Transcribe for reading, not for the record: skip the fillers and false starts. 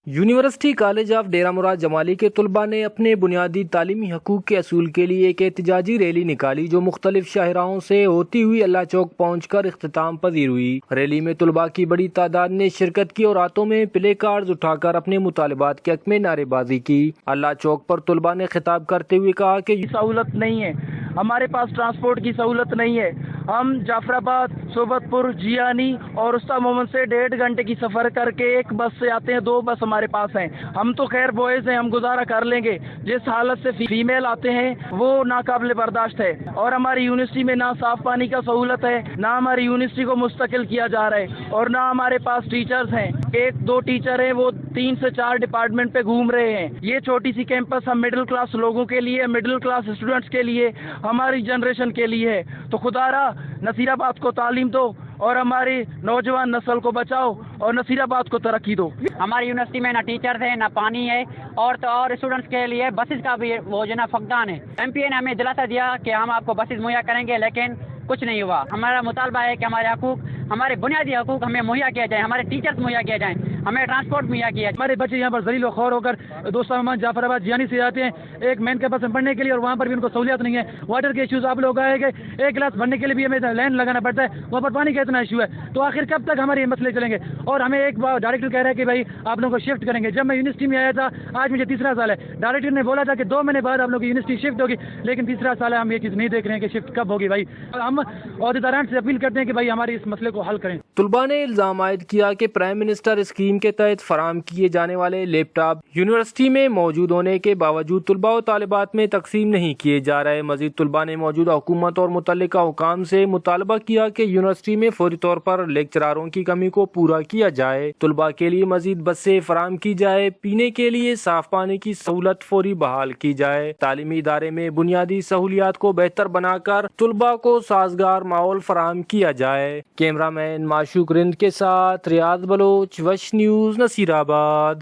University college of ڈیرہ مراد جمالی کے طلباء نے اپنے بنیادی تعلیمی حقوق کے اصول کے لیے ایک احتجاجی ریلی نکالی جو مختلف شاہراہوں سے ہوتی ہوئی اللہ چوک پہنچ کر اختتام پذیر ہوئی۔ ریلی میں طلباء کی بڑی تعداد نے شرکت کی اور ہاتھوں میں پلے کارڈز اٹھا کر اپنے مطالبات کے حق میں نعرے بازی کی۔ اللہ چوک پر طلباء نے خطاب کرتے ہوئے کہا کہ سہولت نہیں ہے، ہمارے پاس ٹرانسپورٹ کی سہولت نہیں ہے۔ ہم جعفر آباد، صوبت پور، جیانی اور استا محمد سے 1.5 گھنٹے کی سفر کر کے ایک بس سے آتے ہیں، 2 بس ہمارے پاس ہیں۔ ہم تو خیر بوائز ہیں، ہم گزارا کر لیں گے۔ جس حالت سے فیمیل آتے ہیں وہ ناقابل برداشت ہے، اور ہماری یونیورسٹی میں نہ صاف پانی کا سہولت ہے، نہ ہماری یونیورسٹی کو مستقل کیا جا رہا ہے، اور نہ ہمارے پاس ٹیچرز ہیں۔ 1-2 ٹیچر ہیں، وہ 3 سے 4 ڈپارٹمنٹ پہ گھوم رہے ہیں۔ یہ چھوٹی سی کیمپس ہم مڈل کلاس لوگوں کے لیے، مڈل کلاس اسٹوڈنٹس کے لیے، ہماری جنریشن کے لیے ہے۔ تو خدا را نصیر آباد کو تعلیم دو اور ہماری نوجوان نسل کو بچاؤ اور نصیر آباد کو ترقی دو۔ ہماری یونیورسٹی میں نہ ٹیچرز ہیں، نہ پانی ہے، اور اسٹوڈنٹس کے لیے بسز کا بھی وہ جو نا فقدان ہے۔ ایم پی اے نے ہمیں دلاسا دیا کہ ہم آپ کو بسز مہیا کریں گے، لیکن کچھ نہیں ہوا۔ ہمارا مطالبہ ہے کہ ہمارے حقوق، ہمارے بنیادی حقوق ہمیں مہیا کیا جائے، ہمارے ٹیچرز مہیا کیا جائیں، ہمیں ٹرانسپورٹ مہیا کیا جائے۔ ہمارے بچے یہاں پر ذلیل و خوار ہو کر دوست محمد جعفر آباد جیانی سے آتے ہیں ایک مین کیمپس میں پڑھنے کے لیے، اور وہاں پر بھی ان کو سہولیات نہیں ہے۔ واٹر کے ایشوز آپ لوگ آئے کہ ایک گلاس بھرنے کے لیے بھی ہمیں لائن لگانا پڑتا ہے، وہاں پر پانی کا اتنا ایشو ہے۔ تو آخر کب تک ہمارے یہ مسئلے چلیں گے؟ اور ہمیں ایک بار ڈائریکٹر کہہ رہا ہے کہ بھائی آپ لوگوں کو شفٹ کریں گے۔ جب میں یونیورسٹی میں آیا تھا، آج مجھے 3را سال ہے، ڈائریکٹر نے بولا تھا کہ 2 مہینے بعد آپ لوگوں کی یونیورسٹی شفٹ ہوگی، لیکن 3را سال ہے، ہم یہ چیز نہیں دیکھ رہے ہیں کہ شفٹ کب ہوگی۔ بھائی ہم عہدیداران سے اپیل کرتے ہیں کہ بھائی ہمارے اس مسئلے کو حل کریں۔ طلباء نے الزام عائد کیا کہ پرائم منسٹر اسکیم کے تحت فراہم کیے جانے والے لیپ ٹاپ یونیورسٹی میں موجود ہونے کے باوجود طلباء و طالبات میں تقسیم نہیں کیے جا رہے۔ مزید طلباء نے موجودہ حکومت اور متعلقہ حکام سے مطالبہ کیا کہ یونیورسٹی میں فوری طور پر لیکچراروں کی کمی کو پورا کیا جائے، طلباء کے لیے مزید بسیں فراہم کی جائے، پینے کے لیے صاف پانی کی سہولت فوری بحال کی جائے، تعلیمی ادارے میں بنیادی سہولیات کو بہتر بنا کر طلباء کو سازگار ماحول فراہم کیا جائے۔ کیمرہ مین معشوق رند کے ساتھ ریاض بلوچ، وش نیوز، نصیر آباد۔